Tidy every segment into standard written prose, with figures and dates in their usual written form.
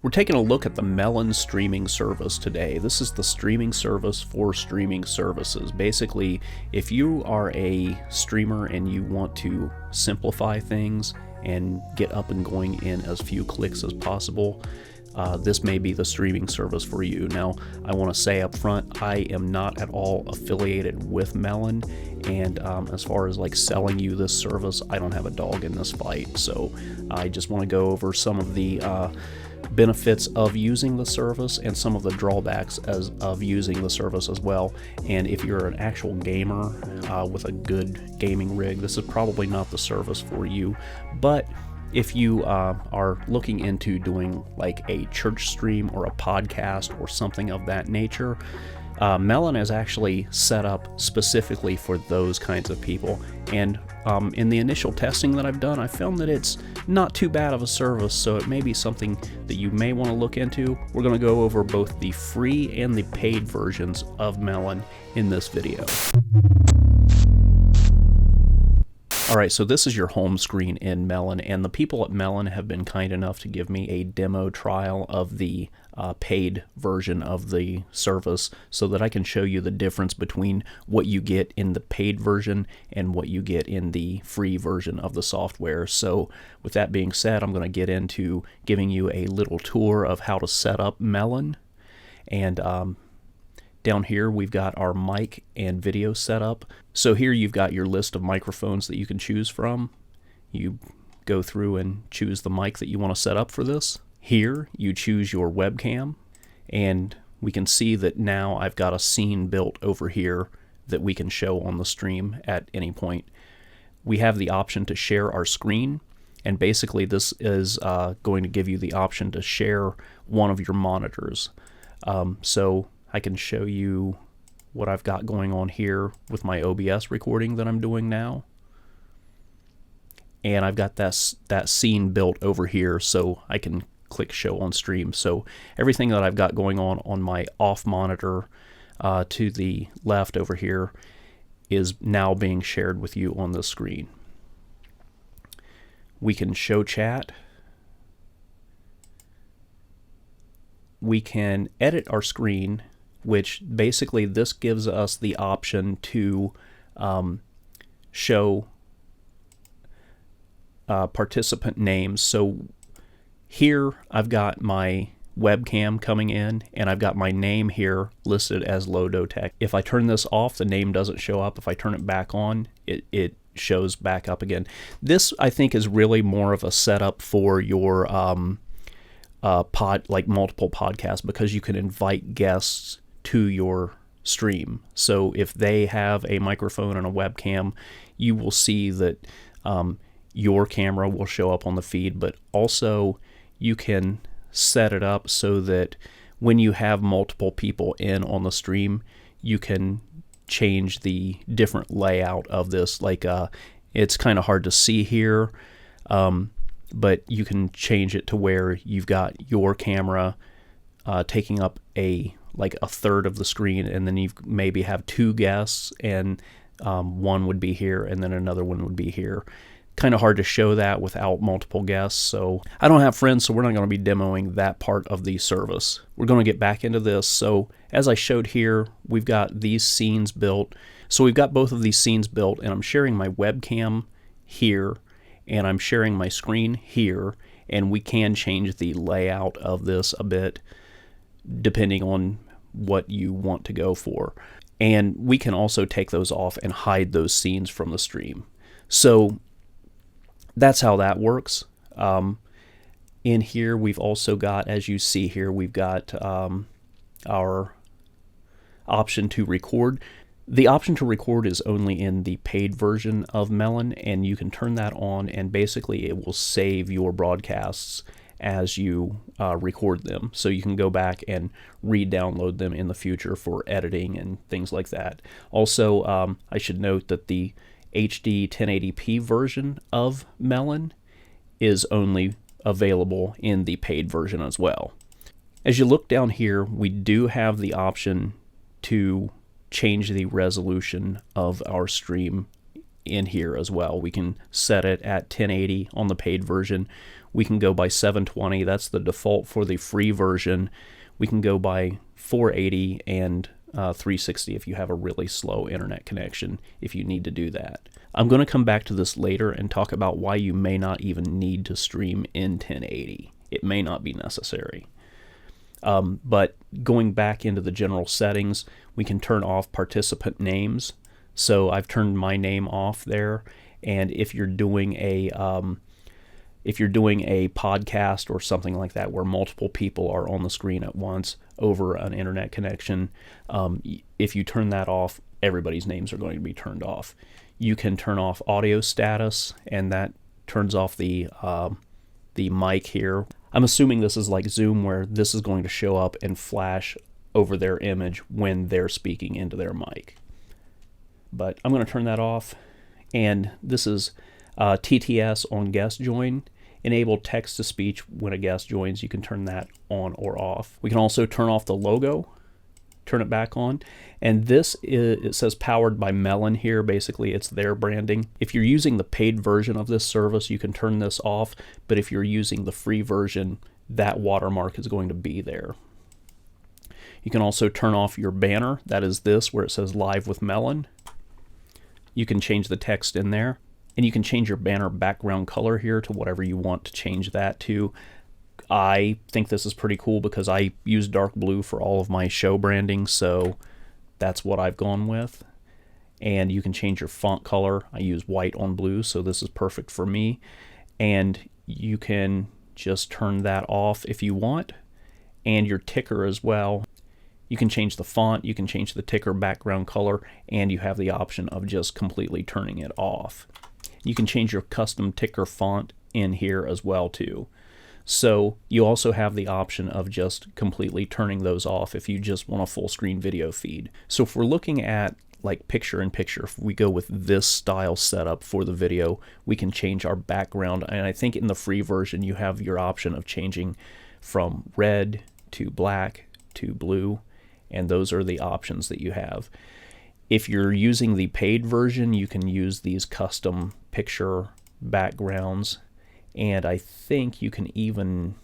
We're taking a look at the Melon streaming service today. This is the streaming service for streaming services. Basically, if you are a streamer and you want to simplify things and get up and going in as few clicks as possible, this may be the streaming service for you. Now, I want to say up front, I am not at all affiliated with Melon, and as far as like selling you this service, I don't have a dog in this fight. So I just want to go over some of the benefits of using the service and some of the drawbacks of using the service as well. And if you're an actual gamer with a good gaming rig, this is probably not the service for you. But if you are looking into doing like a church stream or a podcast or something of that nature, Melon is actually set up specifically for those kinds of people. And in the initial testing that I've done, I found that it's not too bad of a service, so it may be something that you may want to look into. We're going to go over both the free and the paid versions of Melon in this video. Alright, so this is your home screen in Melon, and the people at Melon have been kind enough to give me a demo trial of the paid version of the service so that I can show you the difference between what you get in the paid version and what you get in the free version of the software. So with that being said, I'm going to get into giving you a little tour of how to set up Melon. And down here we've got our mic and video setup. So here you've got your list of microphones that you can choose from. You go through and choose the mic that you want to set up for this. Here you choose your webcam, and we can see that now I've got a scene built over here that we can show on the stream at any point. We have the option to share our screen, and basically this is going to give you the option to share one of your monitors. So I can show you what I've got going on here with my OBS recording that I'm doing now. And I've got that scene built over here, so I can click show on stream. So everything that I've got going on my off monitor to the left over here is now being shared with you on the screen. We can show chat. We can edit our screen, which basically this gives us the option to show participant names. So here I've got my webcam coming in, and I've got my name here listed as Lodotech. If I turn this off, the name doesn't show up. If I turn it back on, it shows back up again. This, I think, is really more of a setup for your like multiple podcasts, because you can invite guests to your stream. So if they have a microphone and a webcam, you will see that your camera will show up on the feed, but also you can set it up so that when you have multiple people in on the stream, you can change the different layout of this. Like it's kind of hard to see here, but you can change it to where you've got your camera taking up like a third of the screen, and then you maybe have two guests, and one would be here and then another one would be here. Kind of hard to show that without multiple guests, so I don't have friends, so we're not going to be demoing that part of the service. We're going to get back into this. So as I showed here, we've got these scenes built. So we've got both of these scenes built, and I'm sharing my webcam here, and I'm sharing my screen here, and we can change the layout of this a bit depending on what you want to go for. And we can also take those off and hide those scenes from the stream. So that's how that works. In here we've also got, as you see here, we've got our option to record. The option to record is only in the paid version of Melon, and you can turn that on, and basically it will save your broadcasts as you record them. So you can go back and re-download them in the future for editing and things like that. Also, I should note that the HD 1080p version of Melon is only available in the paid version as well. As you look down here, we do have the option to change the resolution of our stream in here as well. We can set it at 1080 on the paid version. We can go by 720. That's the default for the free version. We can go by 480 and 360 if you have a really slow internet connection, if you need to do that. I'm going to come back to this later and talk about why you may not even need to stream in 1080. It may not be necessary. But going back into the general settings, we can turn off participant names. So I've turned my name off there, and if you're doing a podcast or something like that where multiple people are on the screen at once over an internet connection, if you turn that off, everybody's names are going to be turned off. You can turn off audio status, and that turns off the mic here. I'm assuming this is like Zoom, where this is going to show up and flash over their image when they're speaking into their mic. But I'm going to turn that off. And this is TTS on guest join. Enable text to speech when a guest joins. You can turn that on or off. We can also turn off the logo, turn it back on. And this is, it says powered by Melon here. Basically, it's their branding. If you're using the paid version of this service, you can turn this off. But if you're using the free version, that watermark is going to be there. You can also turn off your banner. That is this, where it says Live with Melon. You can change the text in there. And you can change your banner background color here to whatever you want to change that to. I think this is pretty cool because I use dark blue for all of my show branding, so that's what I've gone with. And you can change your font color. I use white on blue, so this is perfect for me. And you can just turn that off if you want. And your ticker as well. You can change the font, you can change the ticker background color, and you have the option of just completely turning it off. You can change your custom ticker font in here as well too. So you also have the option of just completely turning those off if you just want a full screen video feed. So if we're looking at like picture-in-picture, if we go with this style setup for the video, we can change our background. And I think in the free version you have your option of changing from red to black to blue, and those are the options that you have. If you're using the paid version, you can use these custom picture backgrounds, and I think you can even,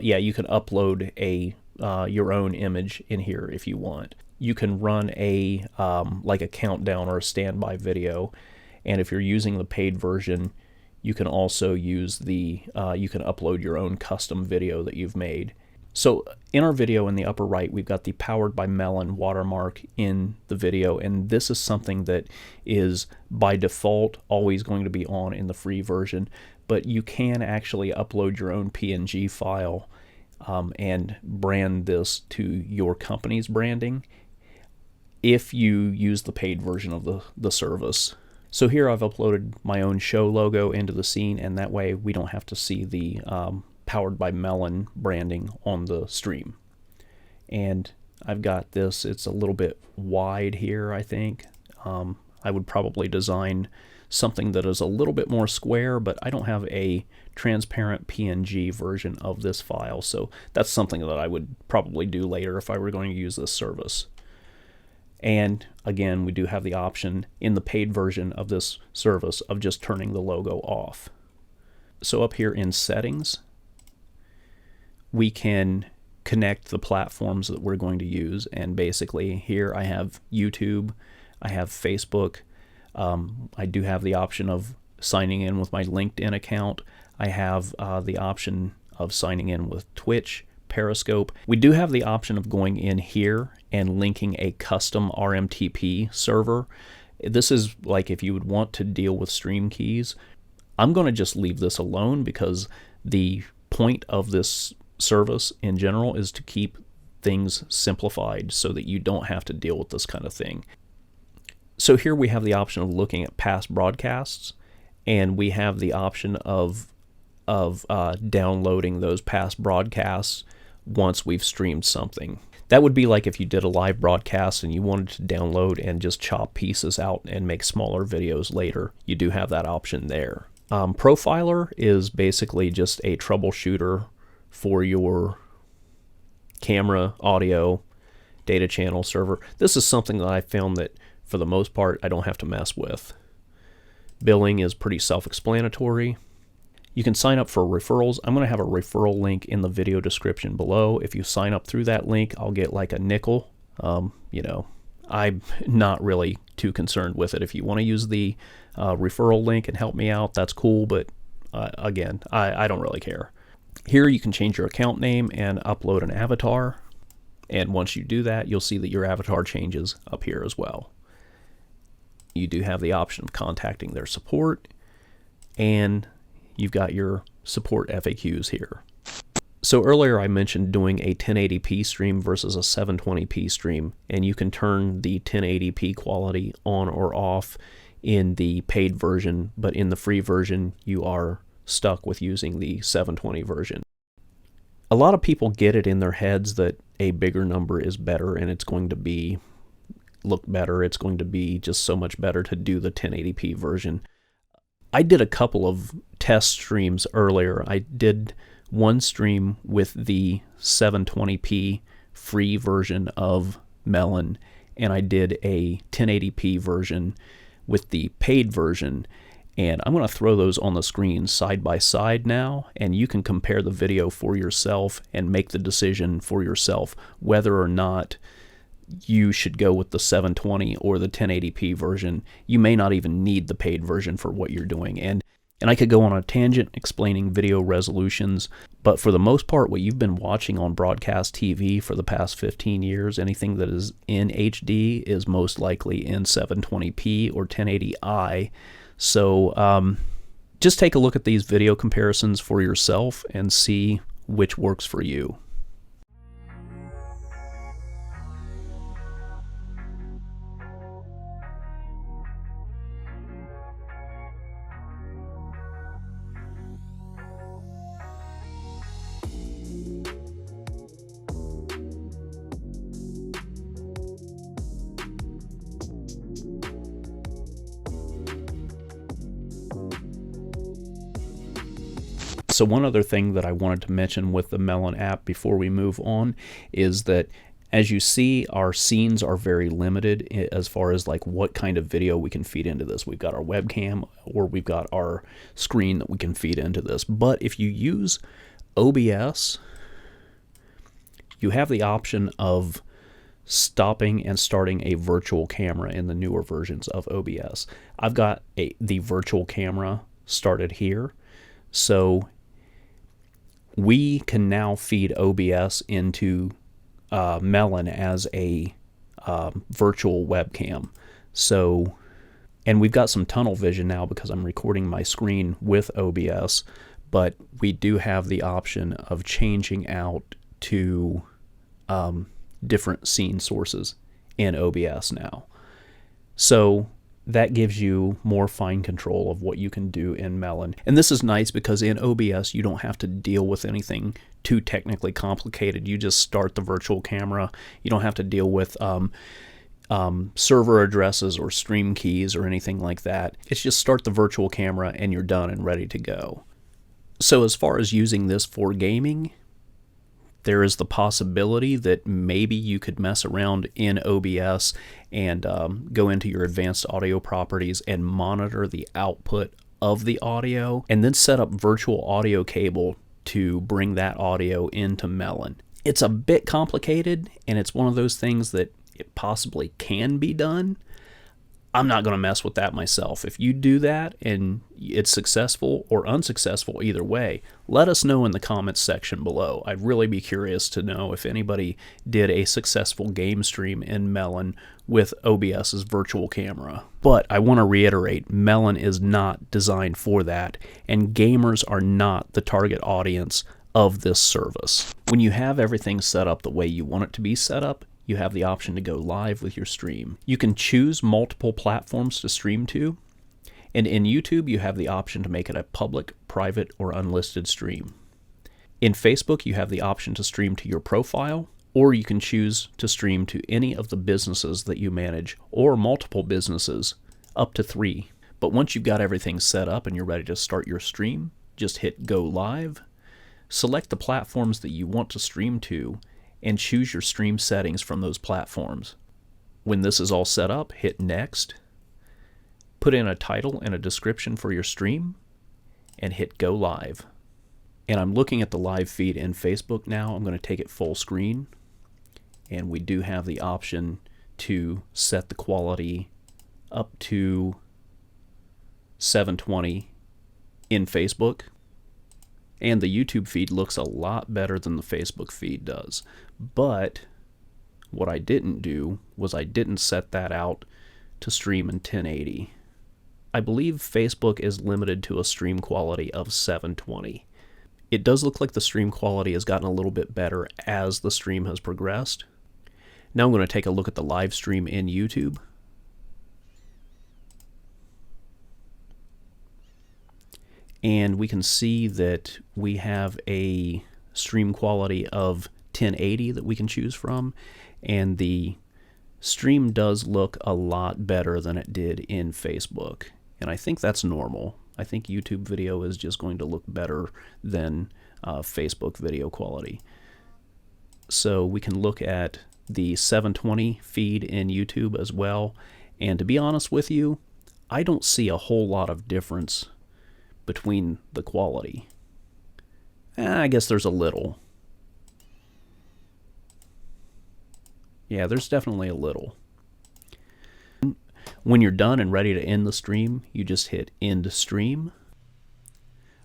you can upload your own image in here if you want. You can run like a countdown or a standby video, and if you're using the paid version, you can also use you can upload your own custom video that you've made. So in our video in the upper right, we've got the Powered by Melon watermark in the video, and this is something that is by default always going to be on in the free version, but you can actually upload your own PNG file and brand this to your company's branding if you use the paid version of the service. So here I've uploaded my own show logo into the scene, and that way we don't have to see the Powered by Melon branding on the stream. And I've got this, it's a little bit wide here, I think. I would probably design something that is a little bit more square, but I don't have a transparent PNG version of this file, so that's something that I would probably do later if I were going to use this service. And again, we do have the option in the paid version of this service of just turning the logo off. So up here in settings, we can connect the platforms that we're going to use, and basically here I have YouTube, I have Facebook, I do have the option of signing in with my LinkedIn account, I have the option of signing in with Twitch, Periscope. We do have the option of going in here and linking a custom RMTP server. This is like if you would want to deal with stream keys. I'm going to just leave this alone because the point of this service in general is to keep things simplified so that you don't have to deal with this kind of thing. So here we have the option of looking at past broadcasts, and we have the option of downloading those past broadcasts once we've streamed something. That would be like if you did a live broadcast and you wanted to download and just chop pieces out and make smaller videos later. You do have that option there. Profiler is basically just a troubleshooter for your camera, audio, data channel server. This is something that I found that for the most part, I don't have to mess with. Billing is pretty self-explanatory. You can sign up for referrals. I'm going to have a referral link in the video description below. If you sign up through that link, I'll get like a nickel. You know, I'm not really too concerned with it. If you want to use the referral link and help me out, that's cool. But again, I don't really care. Here you can change your account name and upload an avatar. And once you do that, you'll see that your avatar changes up here as well. You do have the option of contacting their support, and you've got your support FAQs here. So earlier I mentioned doing a 1080p stream versus a 720p stream, and you can turn the 1080p quality on or off in the paid version, but in the free version you are stuck with using the 720 version. A lot of people get it in their heads that a bigger number is better and it's going to look better. It's going to be just so much better to do the 1080p version. I did a couple of test streams earlier. I did one stream with the 720p free version of Melon, and I did a 1080p version with the paid version. And I'm going to throw those on the screen side by side now, and you can compare the video for yourself and make the decision for yourself whether or not you should go with the 720 or the 1080p version. You may not even need the paid version for what you're doing. And I could go on a tangent explaining video resolutions, but for the most part, what you've been watching on broadcast TV for the past 15 years, anything that is in HD is most likely in 720p or 1080i. So just take a look at these video comparisons for yourself and see which works for you. So one other thing that I wanted to mention with the Melon app before we move on is that, as you see, our scenes are very limited as far as like what kind of video we can feed into this. We've got our webcam or we've got our screen that we can feed into this. But if you use OBS, you have the option of stopping and starting a virtual camera in the newer versions of OBS. I've got the virtual camera started here. So we can now feed OBS into Melon as a virtual webcam. So, and we've got some tunnel vision now because I'm recording my screen with OBS, but we do have the option of changing out to different scene sources in OBS now. So that gives you more fine control of what you can do in Melon. And this is nice because in OBS you don't have to deal with anything too technically complicated. You just start the virtual camera. You don't have to deal with server addresses or stream keys or anything like that. It's just start the virtual camera and you're done and ready to go. So as far as using this for gaming, there is the possibility that maybe you could mess around in OBS and go into your advanced audio properties and monitor the output of the audio and then set up virtual audio cable to bring that audio into Melon. It's a bit complicated, and it's one of those things that it possibly can be done. I'm not going to mess with that myself. If you do that and it's successful or unsuccessful either way, let us know in the comments section below. I'd really be curious to know if anybody did a successful game stream in Melon with OBS's virtual camera. But I want to reiterate, Melon is not designed for that, and gamers are not the target audience of this service. When you have everything set up the way you want it to be set up, you have the option to go live with your stream. You can choose multiple platforms to stream to, and in YouTube you have the option to make it a public, private, or unlisted stream. In Facebook you have the option to stream to your profile, or you can choose to stream to any of the businesses that you manage, or multiple businesses, up to 3. But once you've got everything set up and you're ready to start your stream, just hit go live, select the platforms that you want to stream to, and choose your stream settings from those platforms. When this is all set up, hit next, put in a title and a description for your stream, and hit go live. And I'm looking at the live feed in Facebook now. I'm going to take it full screen, and we do have the option to set the quality up to 720 in Facebook. And the YouTube feed looks a lot better than the Facebook feed does. But what I didn't do was I didn't set that out to stream in 1080. I believe Facebook is limited to a stream quality of 720. It does look like the stream quality has gotten a little bit better as the stream has progressed. Now I'm going to take a look at the live stream in YouTube. And we can see that we have a stream quality of 1080 that we can choose from, and the stream does look a lot better than it did in Facebook, and I think that's normal. I think YouTube video is just going to look better than Facebook video quality. So we can look at the 720 feed in YouTube as well, and to be honest with you, I don't see a whole lot of difference between the quality. I guess there's a little. Yeah, there's definitely a little. When you're done and ready to end the stream, you just hit end stream.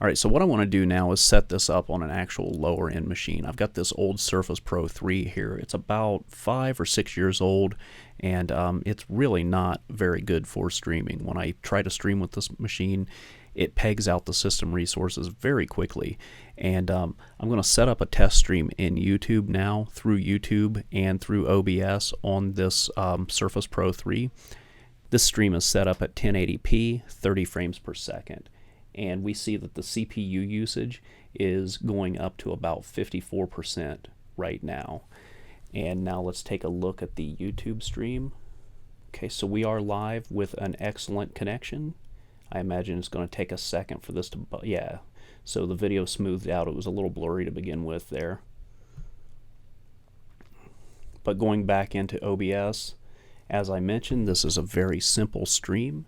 Alright, so what I want to do now is set this up on an actual lower end machine. I've got this old Surface Pro 3 here. It's about 5 or 6 years old, and it's really not very good for streaming. When I try to stream with this machine, it pegs out the system resources very quickly. And I'm going to set up a test stream in YouTube now through YouTube and through OBS on this Surface Pro 3. This stream is set up at 1080p, 30 frames per second. And we see that the CPU usage is going up to about 54% right now. And now let's take a look at the YouTube stream. Okay, so we are live with an excellent connection. I imagine it's going to take a second for this to, yeah. So the video smoothed out. It was a little blurry to begin with there. But going back into OBS, as I mentioned, this is a very simple stream.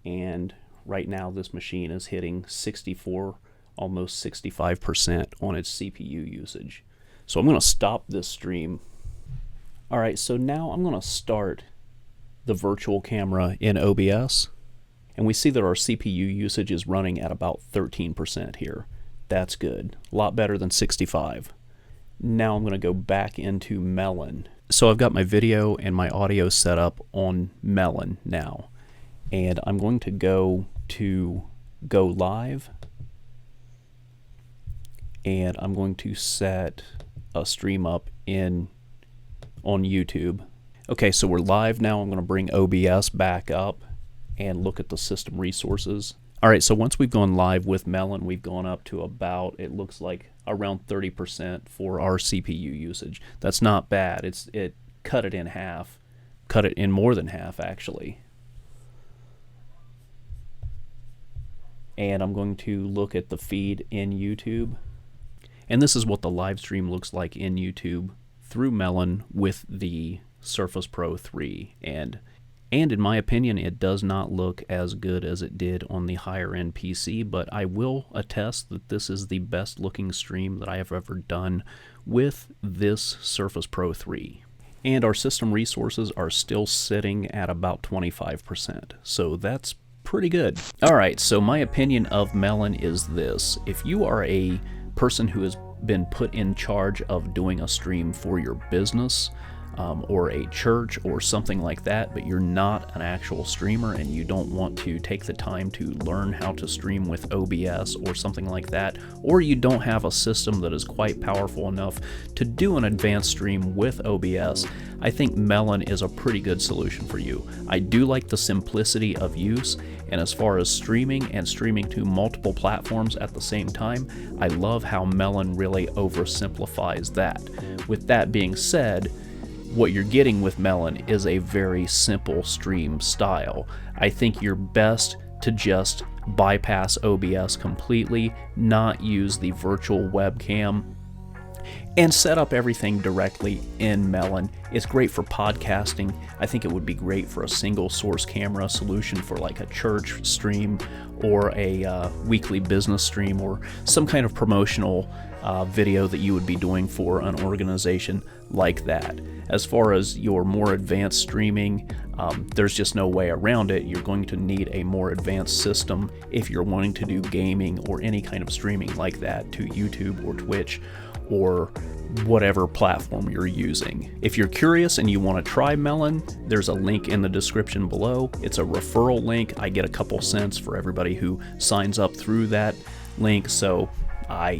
And right now this machine is hitting 64, almost 65% on its CPU usage. So I'm going to stop this stream. Alright, so now I'm going to start the virtual camera in OBS. And we see that our CPU usage is running at about 13% here. That's good. A lot better than 65. Now I'm going to go back into Melon. So I've got my video and my audio set up on Melon now. And I'm going to go to Go Live. And I'm going to set a stream up on YouTube. Okay, so we're live now. I'm going to bring OBS back up and look at the system resources. Alright, so once we've gone live with Melon, we've gone up to about, it looks like, around 30% for our CPU usage. That's not bad. It cut it in half. Cut it in more than half, actually. And I'm going to look at the feed in YouTube. And this is what the live stream looks like in YouTube through Melon with the Surface Pro 3. And in my opinion, it does not look as good as it did on the higher end PC, but I will attest that this is the best looking stream that I have ever done with this Surface Pro 3. And our system resources are still sitting at about 25%, so that's pretty good. Alright, so my opinion of Melon is this. If you are a person who has been put in charge of doing a stream for your business, or a church or something like that, but you're not an actual streamer and you don't want to take the time to learn how to stream with OBS or something like that, or you don't have a system that is quite powerful enough to do an advanced stream with OBS, I think Melon is a pretty good solution for you. I do like the simplicity of use, and as far as streaming and streaming to multiple platforms at the same time, I love how Melon really oversimplifies that. With that being said, what you're getting with Melon is a very simple stream style. I think you're best to just bypass OBS completely, not use the virtual webcam, and set up everything directly in Melon. It's great for podcasting. I think it would be great for a single source camera solution for like a church stream or a weekly business stream or some kind of promotional video that you would be doing for an organization like that. As far as your more advanced streaming, there's just no way around it. You're going to need a more advanced system if you're wanting to do gaming or any kind of streaming like that to YouTube or Twitch or whatever platform you're using. If you're curious and you want to try Melon, there's a link in the description below. It's a referral link. I get a couple cents for everybody who signs up through that link, so I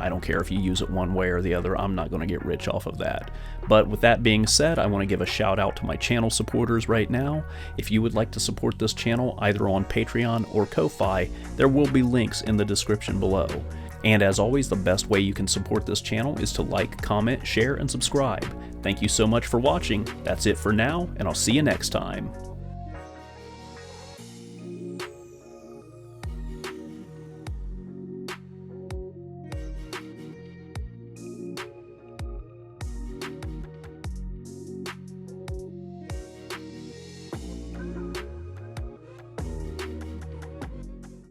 don't care if you use it one way or the other. I'm not going to get rich off of that. But with that being said, I want to give a shout out to my channel supporters right now. If you would like to support this channel either on Patreon or Ko-Fi, there will be links in the description below. And as always, the best way you can support this channel is to like, comment, share, and subscribe. Thank you so much for watching. That's it for now, and I'll see you next time.